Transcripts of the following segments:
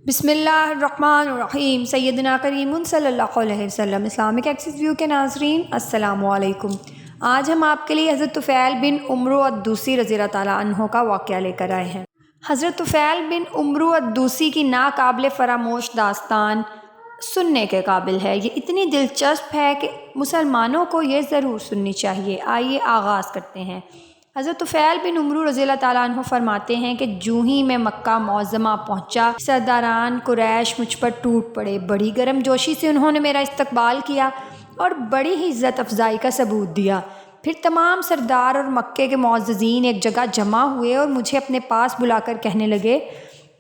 بسم اللہ الرحمن الرحیم۔ سیدنا کریم صلی اللہ علیہ وسلم۔ اسلامک ایکسس ویو کے ناظرین السلام علیکم۔ آج ہم آپ کے لیے حضرت طفیل بن عمرو الدوسی رضی اللہ تعالیٰ عنہ کا واقعہ لے کر آئے ہیں۔ حضرت طفیل بن عمرو الدوسی کی ناقابل فراموش داستان سننے کے قابل ہے۔ یہ اتنی دلچسپ ہے کہ مسلمانوں کو یہ ضرور سننی چاہیے۔ آئیے آغاز کرتے ہیں۔ حضرت طفیل بن عمرو رضی اللہ تعالیٰ عنہ فرماتے ہیں کہ جوں ہی میں مکہ معظمہ پہنچا، سرداران قریش مجھ پر ٹوٹ پڑے۔ بڑی گرم جوشی سے انہوں نے میرا استقبال کیا اور بڑی ہی عزت افزائی کا ثبوت دیا۔ پھر تمام سردار اور مکے کے معززین ایک جگہ جمع ہوئے اور مجھے اپنے پاس بلا کر کہنے لگے،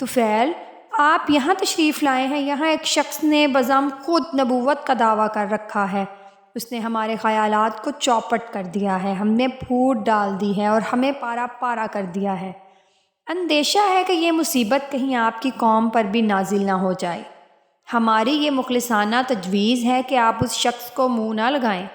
طفیل آپ یہاں تشریف لائے ہیں۔ یہاں ایک شخص نے بزم خود نبوت کا دعویٰ کر رکھا ہے۔ اس نے ہمارے خیالات کو چوپٹ کر دیا ہے، ہم نے پھوٹ ڈال دی ہے اور ہمیں پارا پارا کر دیا ہے۔ اندیشہ ہے کہ یہ مصیبت کہیں آپ کی قوم پر بھی نازل نہ ہو جائے۔ ہماری یہ مخلصانہ تجویز ہے کہ آپ اس شخص کو منہ نہ لگائیں،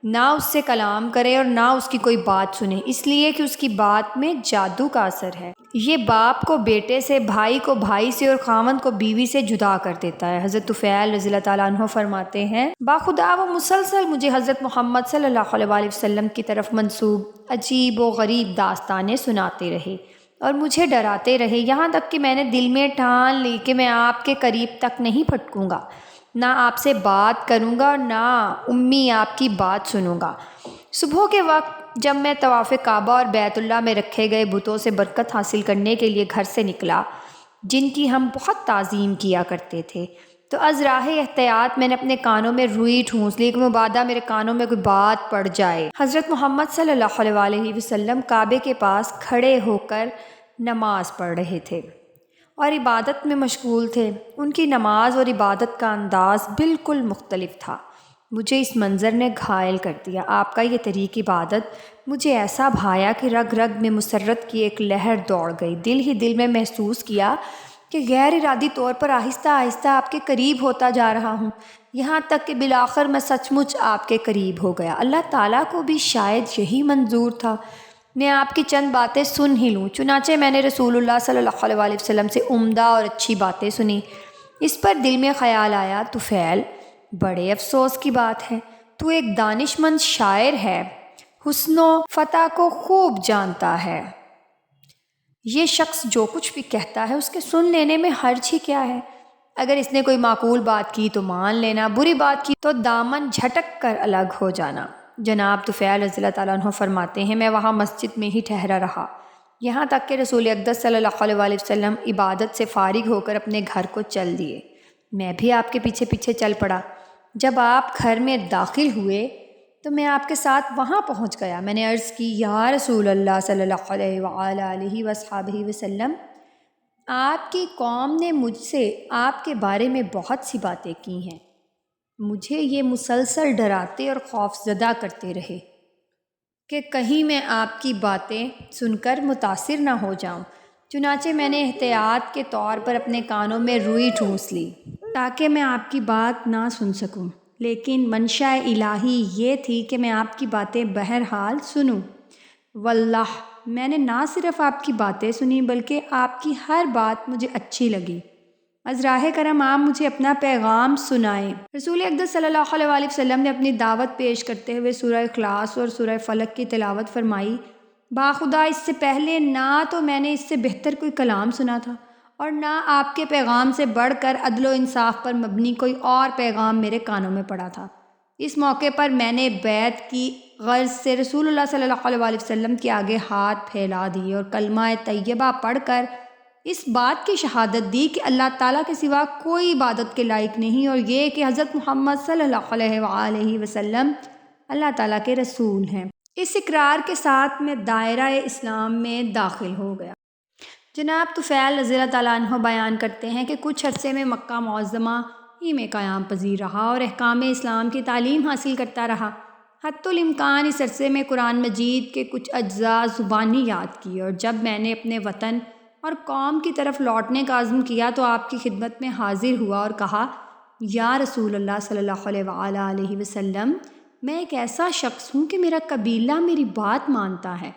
نہ اس سے کلام کریں اور نہ اس کی کوئی بات سنیں، اس لیے کہ اس کی بات میں جادو کا اثر ہے۔ یہ باپ کو بیٹے سے، بھائی کو بھائی سے اور خاوند کو بیوی سے جدا کر دیتا ہے۔ حضرت طفیل رضی اللہ تعالیٰ عنہ فرماتے ہیں، باخدا وہ مسلسل مجھے حضرت محمد صلی اللہ علیہ وسلم کی طرف منسوب عجیب و غریب داستانیں سناتے رہے اور مجھے ڈراتے رہے، یہاں تک کہ میں نے دل میں ٹھان لی کہ میں آپ کے قریب تک نہیں پھٹکوں گا، نہ آپ سے بات کروں گا اور نہ امی آپ کی بات سنوں گا۔ صبح کے وقت جب میں طواف کعبہ اور بیت اللہ میں رکھے گئے بتوں سے برکت حاصل کرنے کے لیے گھر سے نکلا، جن کی ہم بہت تعظیم کیا کرتے تھے، تو از راہ احتیاط میں نے اپنے کانوں میں روئی ٹھونس لی کہ مبادا میرے کانوں میں کوئی بات پڑ جائے۔ حضرت محمد صلی اللہ علیہ وسلم کعبے کے پاس کھڑے ہو کر نماز پڑھ رہے تھے اور عبادت میں مشغول تھے۔ ان کی نماز اور عبادت کا انداز بالکل مختلف تھا۔ مجھے اس منظر نے گھائل کر دیا۔ آپ کا یہ طریق عبادت مجھے ایسا بھایا کہ رگ رگ میں مسرت کی ایک لہر دوڑ گئی۔ دل ہی دل میں محسوس کیا کہ غیر ارادی طور پر آہستہ آہستہ آپ کے قریب ہوتا جا رہا ہوں، یہاں تک کہ بالآخر میں سچ مچ آپ کے قریب ہو گیا۔ اللہ تعالیٰ کو بھی شاید یہی منظور تھا میں آپ کی چند باتیں سن ہی لوں۔ چنانچہ میں نے رسول اللہ صلی اللہ علیہ وسلم سے عمدہ اور اچھی باتیں سنی۔ اس پر دل میں خیال آیا، طفیل بڑے افسوس کی بات ہے، تو ایک دانش مند شاعر ہے، حسن و فتح کو خوب جانتا ہے۔ یہ شخص جو کچھ بھی کہتا ہے اس کے سن لینے میں حرج ہی کیا ہے؟ اگر اس نے کوئی معقول بات کی تو مان لینا، بری بات کی تو دامن جھٹک کر الگ ہو جانا۔ جناب طفیل رضی اللہ تعالیٰ عنہ فرماتے ہیں، میں وہاں مسجد میں ہی ٹھہرا رہا یہاں تک کہ رسول اقدس صلی اللہ علیہ وسلم عبادت سے فارغ ہو کر اپنے گھر کو چل دیے۔ میں بھی آپ کے پیچھے پیچھے چل پڑا۔ جب آپ گھر میں داخل ہوئے تو میں آپ کے ساتھ وہاں پہنچ گیا۔ میں نے عرض کی، یا رسول اللہ صلی اللہ علیہ وآلہ وسلم، آپ کی قوم نے مجھ سے آپ کے بارے میں بہت سی باتیں کی ہیں، مجھے یہ مسلسل ڈراتے اور خوف زدہ کرتے رہے کہ کہیں میں آپ کی باتیں سن کر متاثر نہ ہو جاؤں۔ چنانچہ میں نے احتیاط کے طور پر اپنے کانوں میں روئی ٹھونس لی تاکہ میں آپ کی بات نہ سن سکوں، لیکن منشاء الہی یہ تھی کہ میں آپ کی باتیں بہرحال سنوں۔ واللہ میں نے نہ صرف آپ کی باتیں سنی بلکہ آپ کی ہر بات مجھے اچھی لگی۔ از راہ کرم آپ مجھے اپنا پیغام سنائیں۔ رسول اقدس صلی اللہ علیہ وسلم نے اپنی دعوت پیش کرتے ہوئے سورہ اخلاص اور سورہ فلق کی تلاوت فرمائی۔ باخدا اس سے پہلے نہ تو میں نے اس سے بہتر کوئی کلام سنا تھا اور نہ آپ کے پیغام سے بڑھ کر عدل و انصاف پر مبنی کوئی اور پیغام میرے کانوں میں پڑا تھا۔ اس موقع پر میں نے بیعت کی غرض سے رسول اللہ صلی اللہ علیہ وسلم کے آگے ہاتھ پھیلا دیے اور کلمہ طیبہ پڑھ کر اس بات کی شہادت دی کہ اللہ تعالیٰ کے سوا کوئی عبادت کے لائق نہیں، اور یہ کہ حضرت محمد صلی اللہ علیہ وسلم اللہ تعالیٰ کے رسول ہیں۔ اس اقرار کے ساتھ میں دائرہ اسلام میں داخل ہو گیا۔ جناب طفیل رضی اللہ تعالیٰ عنہ بیان کرتے ہیں کہ کچھ عرصے میں مکہ معظمہ ہی میں قیام پذیر رہا اور احکام اسلام کی تعلیم حاصل کرتا رہا۔ حتی الامکان اس عرصے میں قرآن مجید کے کچھ اجزاء زبانی یاد کیے، اور جب میں نے اپنے وطن اور قوم کی طرف لوٹنے کا عزم کیا تو آپ کی خدمت میں حاضر ہوا اور کہا، یا رسول اللہ صلی اللہ علیہ وسلم، میں ایک ایسا شخص ہوں کہ میرا قبیلہ میری بات مانتا ہے،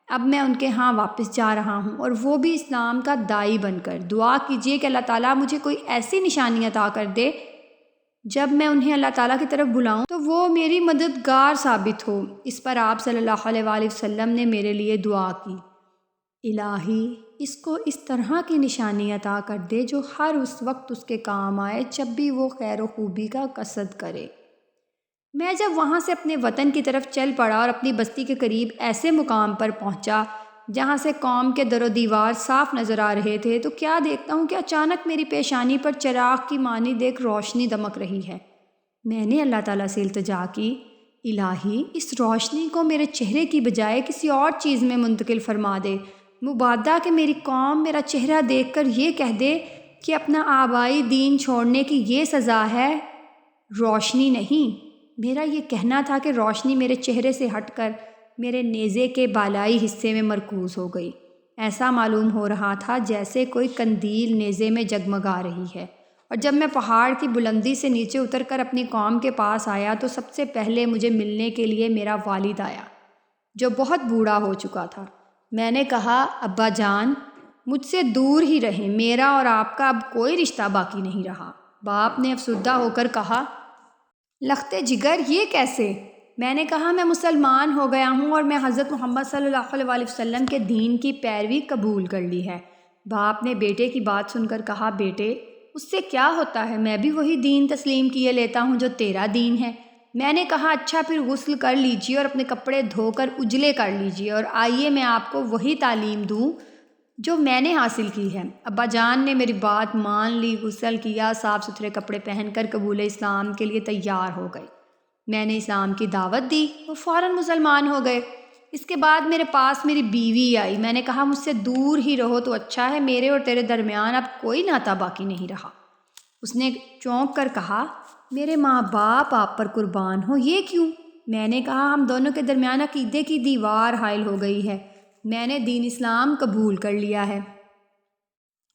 اب میں ان کے ہاں واپس جا رہا ہوں، اور وہ بھی اسلام کا داعی بن کر۔ دعا کیجیے کہ اللہ تعالیٰ مجھے کوئی ایسی نشانی عطا کر دے جب میں انہیں اللہ تعالیٰ کی طرف بلاؤں تو وہ میری مددگار ثابت ہو۔ اس پر آپ صلی اللہ علیہ وآلہ وسلم نے میرے لیے دعا کی، الہی اس کو اس طرح کی نشانی عطا کر دے جو ہر اس وقت اس کے کام آئے جب بھی وہ خیر و خوبی کا قصد کرے۔ میں جب وہاں سے اپنے وطن کی طرف چل پڑا اور اپنی بستی کے قریب ایسے مقام پر پہنچا جہاں سے قوم کے در و دیوار صاف نظر آ رہے تھے، تو کیا دیکھتا ہوں کہ اچانک میری پیشانی پر چراغ کی مانند ایک روشنی دمک رہی ہے۔ میں نے اللہ تعالیٰ سے التجا کی، الہی اس روشنی کو میرے چہرے کی بجائے کسی اور چیز میں منتقل فرما دے، مبادا کہ میری قوم میرا چہرہ دیکھ کر یہ کہہ دے کہ اپنا آبائی دین چھوڑنے کی یہ سزا ہے، روشنی نہیں۔ میرا یہ کہنا تھا کہ روشنی میرے چہرے سے ہٹ کر میرے نیزے کے بالائی حصے میں مرکوز ہو گئی۔ ایسا معلوم ہو رہا تھا جیسے کوئی قندیل نیزے میں جگمگا رہی ہے۔ اور جب میں پہاڑ کی بلندی سے نیچے اتر کر اپنی قوم کے پاس آیا تو سب سے پہلے مجھے ملنے کے لیے میرا والد آیا، جو بہت بوڑھا ہو چکا تھا۔ میں نے کہا، ابا جان مجھ سے دور ہی رہیں، میرا اور آپ کا اب کوئی رشتہ باقی نہیں رہا۔ باپ نے افسردہ ہو کر کہا، لخت جگر یہ کیسے؟ میں نے کہا، میں مسلمان ہو گیا ہوں اور میں حضرت محمد صلی اللہ علیہ وآلہ وسلم کے دین کی پیروی قبول کر لی ہے۔ باپ نے بیٹے کی بات سن کر کہا، بیٹے اس سے کیا ہوتا ہے، میں بھی وہی دین تسلیم کیے لیتا ہوں جو تیرا دین ہے۔ میں نے کہا، اچھا پھر غسل کر لیجیے اور اپنے کپڑے دھو کر اجلے کر لیجیے، اور آئیے میں آپ کو وہی تعلیم دوں جو میں نے حاصل کی ہے۔ ابا جان نے میری بات مان لی، غسل کیا، صاف ستھرے کپڑے پہن کر قبول اسلام کے لیے تیار ہو گئے۔ میں نے اسلام کی دعوت دی، وہ فوراً مسلمان ہو گئے۔ اس کے بعد میرے پاس میری بیوی آئی۔ میں نے کہا، مجھ سے دور ہی رہو تو اچھا ہے، میرے اور تیرے درمیان اب کوئی ناطہ باقی نہیں رہا۔ اس نے چونک کر کہا، میرے ماں باپ آپ پر قربان ہو، یہ کیوں؟ میں نے کہا، ہم دونوں کے درمیان عقیدے کی دیوار حائل ہو گئی ہے، میں نے دین اسلام قبول کر لیا ہے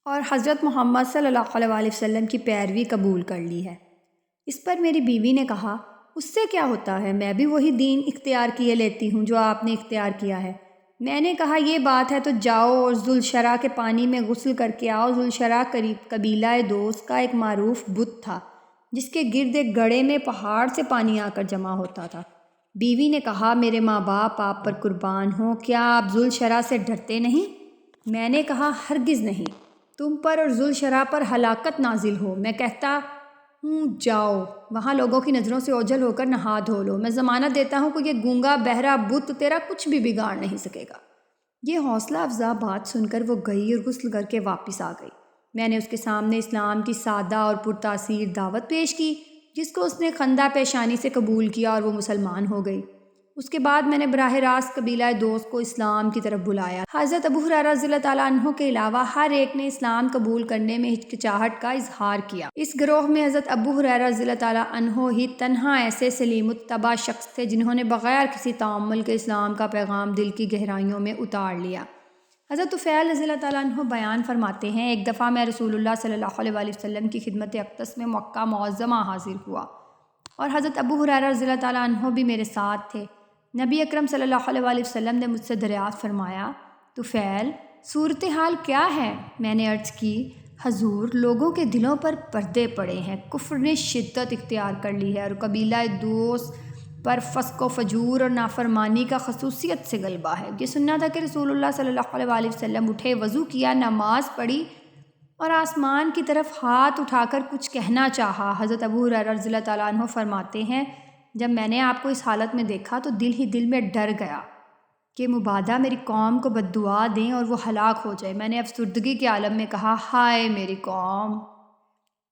اور حضرت محمد صلی اللہ علیہ وآلہ وسلم کی پیروی قبول کر لی ہے۔ اس پر میری بیوی نے کہا، اس سے کیا ہوتا ہے، میں بھی وہی دین اختیار کیے لیتی ہوں جو آپ نے اختیار کیا ہے۔ میں نے کہا، یہ بات ہے تو جاؤ اور ذوالشرح کے پانی میں غسل کر کے آؤ۔ ذوالشرح قبیلہ دوست کا ایک معروف بت تھا جس کے گرد ایک گڑھے میں پہاڑ سے پانی آ کر جمع ہوتا تھا۔ بیوی نے کہا، میرے ماں باپ آپ پر قربان ہوں، کیا آپ ذوالشرح سے ڈرتے نہیں؟ میں نے کہا، ہرگز نہیں، تم پر اور ذوالشرح پر ہلاکت نازل ہو۔ میں کہتا ہوں، جاؤ وہاں لوگوں کی نظروں سے اوجھل ہو کر نہا دھو لو، میں ضمانت دیتا ہوں کہ یہ گونگا بہرا بت تیرا کچھ بھی بگاڑ نہیں سکے گا۔ یہ حوصلہ افزا بات سن کر وہ گئی اور غسل کر کے واپس آ گئی۔ میں نے اس کے سامنے اسلام کی سادہ اور پرتاثیر دعوت پیش کی، جس کو اس نے خندہ پیشانی سے قبول کیا اور وہ مسلمان ہو گئی۔ اس کے بعد میں نے براہ راست قبیلہ دوست کو اسلام کی طرف بلایا۔ حضرت ابو ہریرہ رضی اللہ تعالیٰ عنہ کے علاوہ ہر ایک نے اسلام قبول کرنے میں ہچکچاہٹ کا اظہار کیا۔ اس گروہ میں حضرت ابو ہریرہ رضی اللہ تعالیٰ عنہ ہی تنہا ایسے سلیم الطبع شخص تھے جنہوں نے بغیر کسی تعامل کے اسلام کا پیغام دل کی گہرائیوں میں اتار لیا۔ حضرت طفیل رضی اللہ تعالیٰ عنہ بیان فرماتے ہیں، ایک دفعہ میں رسول اللہ صلی اللہ علیہ وآلہ وسلم کی خدمت اقدس میں مکہ معظمہ حاضر ہوا اور حضرت ابو ہریرہ رضی اللہ تعالیٰ عنہ بھی میرے ساتھ تھے۔ نبی اکرم صلی اللہ علیہ وآلہ وسلم نے مجھ سے دریافت فرمایا، طفیل صورتحال کیا ہے؟ میں نے عرض کی، حضور لوگوں کے دلوں پر پردے پڑے ہیں، کفر نے شدت اختیار کر لی ہے اور قبیلہ دوست پر فسق و فجور اور نافرمانی کا خصوصیت سے غلبہ ہے۔ یہ سننا تھا کہ رسول اللہ صلی اللہ علیہ وآلہ وسلم اٹھے، وضو کیا، نماز پڑھی اور آسمان کی طرف ہاتھ اٹھا کر کچھ کہنا چاہا۔ حضرت ابو ہریرہ رضی اللہ تعالیٰ عنہ فرماتے ہیں، جب میں نے آپ کو اس حالت میں دیکھا تو دل ہی دل میں ڈر گیا کہ مبادا میری قوم کو بد دعا دیں اور وہ ہلاک ہو جائے۔ میں نے افسردگی کے عالم میں کہا، ہائے میری قوم!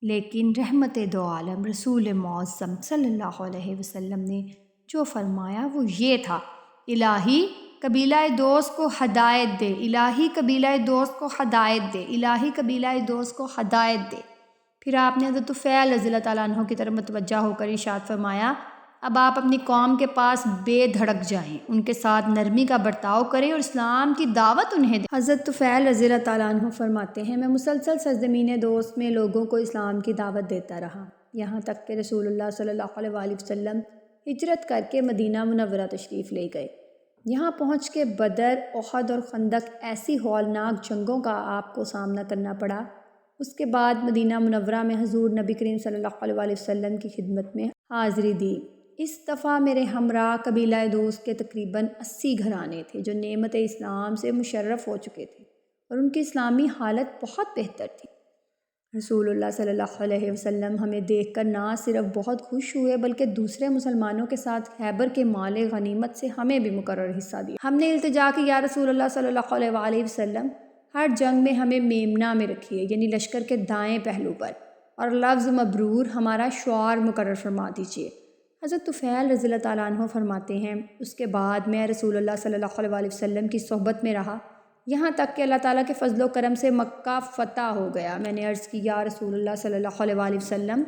لیکن رحمت دو عالم رسول معظم صلی اللہ علیہ وسلم نے جو فرمایا وہ یہ تھا، الہی قبیلہ دوست کو ہدایت دے، الہی قبیلہ دوست کو ہدایت دے، الہی قبیلہ دوست کو ہدایت دے۔ پھر آپ نے حضرت طفیل رضی اللہ تعالیٰ عنہ کی طرف متوجہ ہو کر ارشاد فرمایا، اب آپ اپنی قوم کے پاس بے دھڑک جائیں، ان کے ساتھ نرمی کا برتاؤ کریں اور اسلام کی دعوت انہیں دیں۔ حضرت طفیل رضی اللہ تعالیٰ عنہ فرماتے ہیں، میں مسلسل سرزمین دوست میں لوگوں کو اسلام کی دعوت دیتا رہا، یہاں تک کہ رسول اللہ صلی اللہ علیہ وآلہ وسلم ہجرت کر کے مدینہ منورہ تشریف لے گئے۔ یہاں پہنچ کے بدر، احد اور خندق ایسی ہولناک جنگوں کا آپ کو سامنا کرنا پڑا۔ اس کے بعد مدینہ منورہ میں حضور نبی کریم صلی اللہ علیہ وسلم کی خدمت میں حاضری دی۔ اس دفعہ میرے ہمراہ قبیلہ دوست کے تقریباً 80 گھرانے تھے جو نعمت اسلام سے مشرف ہو چکے تھے اور ان کی اسلامی حالت بہت بہتر تھی۔ رسول اللہ صلی اللہ علیہ وسلم ہمیں دیکھ کر نہ صرف بہت خوش ہوئے بلکہ دوسرے مسلمانوں کے ساتھ خیبر کے مال غنیمت سے ہمیں بھی مقرر حصہ دیا۔ ہم نے التجا کی، یا رسول اللہ صلی اللہ علیہ وسلم، ہر جنگ میں ہمیں میمنہ میں رکھیے، یعنی لشکر کے دائیں پہلو پر، اور لفظ مبرور ہمارا شعار مقرر فرما دیجیے۔ حضرت طفیل رضی اللہ تعالیٰ عنہ فرماتے ہیں، اس کے بعد میں رسول اللہ صلی اللہ علیہ وسلم کی صحبت میں رہا، یہاں تک کہ اللہ تعالیٰ کے فضل و کرم سے مکہ فتح ہو گیا۔ میں نے عرض کی، یا رسول اللہ صلی اللہ علیہ وسلم،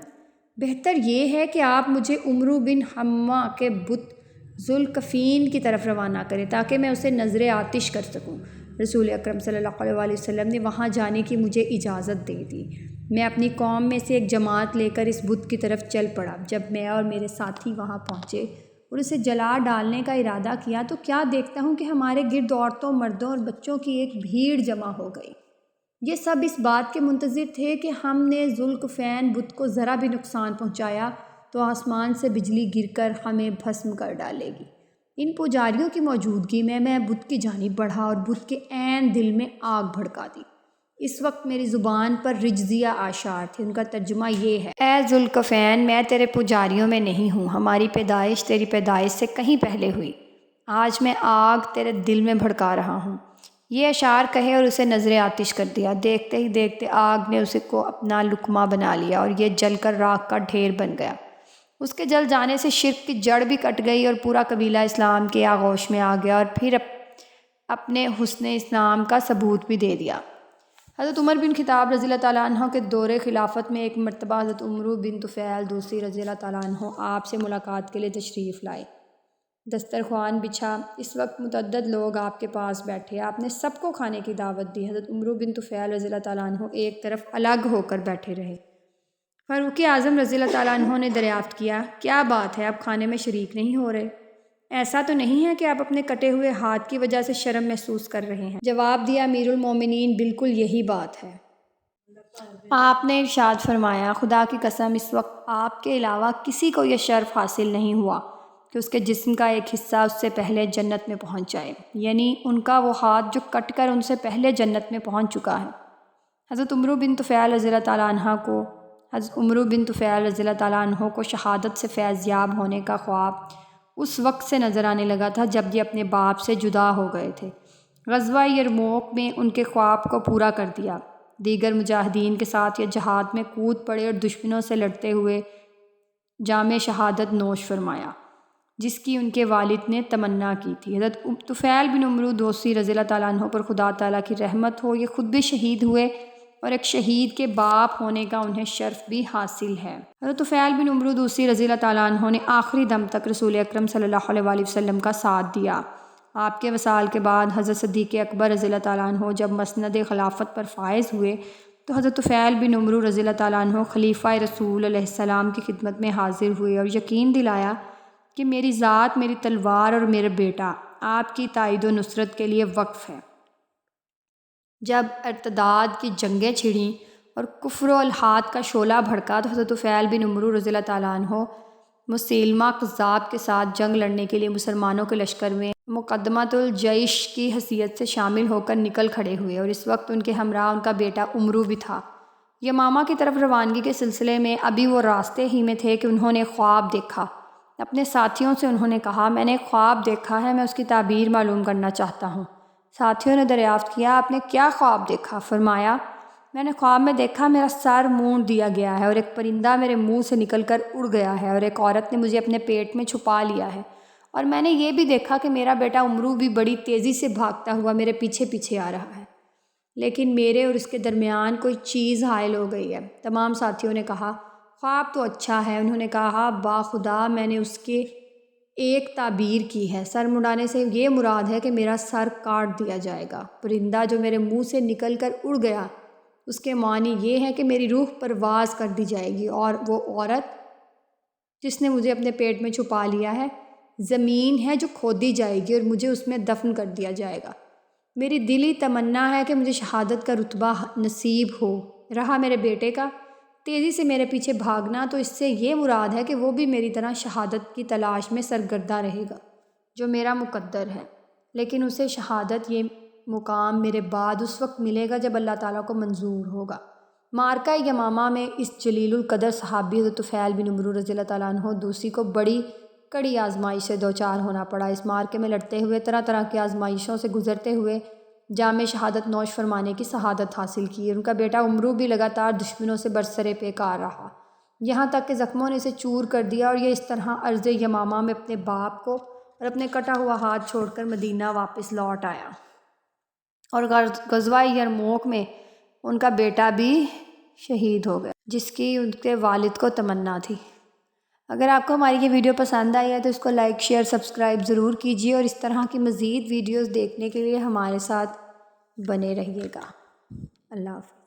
بہتر یہ ہے کہ آپ مجھے عمرو بن حمہ کے بت ذوالکفین کی طرف روانہ کریں تاکہ میں اسے نظر آتش کر سکوں۔ رسول اکرم صلی اللہ علیہ وسلم نے وہاں جانے کی مجھے اجازت دے دی۔ میں اپنی قوم میں سے ایک جماعت لے کر اس بت کی طرف چل پڑا۔ جب میں اور میرے ساتھی وہاں پہنچے اور اسے جلا ڈالنے کا ارادہ کیا تو کیا دیکھتا ہوں کہ ہمارے گرد عورتوں، مردوں اور بچوں کی ایک بھیڑ جمع ہو گئی۔ یہ سب اس بات کے منتظر تھے کہ ہم نے ذوالکفین بت کو ذرا بھی نقصان پہنچایا تو آسمان سے بجلی گر کر ہمیں بھسم کر ڈالے گی۔ ان پجاریوں کی موجودگی میں بت کی جانب بڑھا اور بت کے عین دل میں آگ بھڑکا دی۔ اس وقت میری زبان پر رجزیہ اشعار تھے، ان کا ترجمہ یہ ہے: اے ذوالکفین، میں تیرے پجاریوں میں نہیں ہوں، ہماری پیدائش تیری پیدائش سے کہیں پہلے ہوئی۔ آج میں آگ تیرے دل میں بھڑکا رہا ہوں۔ یہ اشعار کہے اور اسے نظر آتش کر دیا۔ دیکھتے ہی دیکھتے آگ نے اسے کو اپنا لقمہ بنا لیا اور یہ جل کر راکھ کا ڈھیر بن گیا۔ اس کے جل جانے سے شرک کی جڑ بھی کٹ گئی اور پورا قبیلہ اسلام کے آغوش میں آ گیا اور پھر اپنے حسن اسلام کا ثبوت بھی دے دیا۔ حضرت عمر بن خطاب رضی اللہ تعالیٰ عنہ کے دور خلافت میں ایک مرتبہ حضرت عمرو بن طفیل دوسی رضی اللہ تعالیٰ عنہ آپ سے ملاقات کے لیے تشریف لائے۔ دسترخوان بچھا، اس وقت متعدد لوگ آپ کے پاس بیٹھے، آپ نے سب کو کھانے کی دعوت دی۔ حضرت عمرو بن طفیل رضی اللہ تعالیٰ عنہ ایک طرف الگ ہو کر بیٹھے رہے۔ فاروق اعظم رضی اللہ تعالیٰ عنہ نے دریافت کیا، کیا بات ہے، آپ کھانے میں شریک نہیں ہو رہے؟ ایسا تو نہیں ہے کہ آپ اپنے کٹے ہوئے ہاتھ کی وجہ سے شرم محسوس کر رہے ہیں؟ جواب دیا، امیر المومنین، بالکل یہی بات ہے۔ آپ نے ارشاد فرمایا، خدا کی قسم، اس وقت آپ کے علاوہ کسی کو یہ شرف حاصل نہیں ہوا کہ اس کے جسم کا ایک حصہ اس سے پہلے جنت میں پہنچ جائے، یعنی ان کا وہ ہاتھ جو کٹ کر ان سے پہلے جنت میں پہنچ چکا ہے۔ حضرت عمرو بن طفیل رضی اللہ تعالیٰ عنہ کو شہادت سے فیض یاب ہونے کا خواب اس وقت سے نظر آنے لگا تھا جب یہ اپنے باپ سے جدا ہو گئے تھے۔ غزوہ یرموک میں ان کے خواب کو پورا کر دیا۔ دیگر مجاہدین کے ساتھ یہ جہاد میں کود پڑے اور دشمنوں سے لڑتے ہوئے جام شہادت نوش فرمایا جس کی ان کے والد نے تمنا کی تھی۔ حضرت طفیل بن عمرو دوسی رضی اللہ تعالیٰ عنہ پر خدا تعالیٰ کی رحمت ہو، یہ خود بھی شہید ہوئے اور ایک شہید کے باپ ہونے کا انہیں شرف بھی حاصل ہے۔ حضرت طفیل بن عمرو دوسی رضی اللہ تعالیٰ عنہ نے آخری دم تک رسول اکرم صلی اللہ علیہ وسلم کا ساتھ دیا۔ آپ کے وصال کے بعد حضرت صدیق اکبر رضی اللہ تعالیٰ عنہ جب مسند خلافت پر فائز ہوئے تو حضرت طفیل بن عمرو رضی اللہ تعالیٰ عنہ خلیفہ رسول علیہ السلام کی خدمت میں حاضر ہوئے اور یقین دلایا کہ میری ذات، میری تلوار اور میرا بیٹا آپ کی تائید و نصرت کے لیے وقف ہے۔ جب ارتداد کی جنگیں چھڑیں اور کفر و الحاد کا شعلہ بھڑکا تو حضرت طفیل بن عمرو رضی اللہ تعالیٰ عنہ مسیلمہ کذاب کے ساتھ جنگ لڑنے کے لیے مسلمانوں کے لشکر میں مقدمۃ الجیش کی حیثیت سے شامل ہو کر نکل کھڑے ہوئے اور اس وقت ان کے ہمراہ ان کا بیٹا عمرو بھی تھا۔ یمامہ کی طرف روانگی کے سلسلے میں ابھی وہ راستے ہی میں تھے کہ انہوں نے خواب دیکھا۔ اپنے ساتھیوں سے انہوں نے کہا، میں نے خواب دیکھا ہے، میں اس کی تعبیر معلوم کرنا چاہتا ہوں۔ ساتھیوں نے دریافت کیا، آپ نے کیا خواب دیکھا؟ فرمایا، میں نے خواب میں دیکھا میرا سر مونڈ دیا گیا ہے اور ایک پرندہ میرے منہ سے نکل کر اڑ گیا ہے اور ایک عورت نے مجھے اپنے پیٹ میں چھپا لیا ہے، اور میں نے یہ بھی دیکھا کہ میرا بیٹا عمرو بھی بڑی تیزی سے بھاگتا ہوا میرے پیچھے پیچھے آ رہا ہے، لیکن میرے اور اس کے درمیان کوئی چیز حائل ہو گئی ہے۔ تمام ساتھیوں نے کہا، خواب تو اچھا ہے۔ انہوں نے کہا، با خدا میں نے اس کے ایک تعبیر کی ہے، سر مڑانے سے یہ مراد ہے کہ میرا سر کاٹ دیا جائے گا۔ پرندہ جو میرے منہ سے نکل کر اڑ گیا، اس کے معنی یہ ہے کہ میری روح پرواز کر دی جائے گی، اور وہ عورت جس نے مجھے اپنے پیٹ میں چھپا لیا ہے زمین ہے جو کھودی جائے گی اور مجھے اس میں دفن کر دیا جائے گا۔ میری دلی تمنا ہے کہ مجھے شہادت کا رتبہ نصیب ہو۔ رہا میرے بیٹے کا تیزی سے میرے پیچھے بھاگنا، تو اس سے یہ مراد ہے کہ وہ بھی میری طرح شہادت کی تلاش میں سرگردہ رہے گا جو میرا مقدر ہے، لیکن اسے شہادت یہ مقام میرے بعد اس وقت ملے گا جب اللہ تعالیٰ کو منظور ہوگا۔ معرکہ یمامہ میں اس جلیل القدر صحابی حضرت طفیل بن عمرو رضی اللہ تعالیٰ عنہ دوسی کو بڑی کڑی آزمائش سے دوچار ہونا پڑا۔ اس معرکے میں لڑتے ہوئے، طرح طرح کی آزمائشوں سے گزرتے ہوئے جامع شہادت نوش فرمانے کی شہادت حاصل کی۔ ان کا بیٹا عمرو بھی لگاتار دشمنوں سے برسر پیکار رہا، یہاں تک کہ زخموں نے اسے چور کر دیا، اور یہ اس طرح ارض یمامہ میں اپنے باپ کو اور اپنے کٹا ہوا ہاتھ چھوڑ کر مدینہ واپس لوٹ آیا۔ اور غزوہ یرموک میں ان کا بیٹا بھی شہید ہو گیا، جس کی ان کے والد کو تمنا تھی۔ اگر آپ کو ہماری یہ ویڈیو پسند آئی ہے تو اس کو لائک، شیئر، سبسکرائب ضرور کیجیے، اور اس طرح کی مزید ویڈیوز دیکھنے کے لیے ہمارے ساتھ بنے رہیے گا۔ اللہ حافظ۔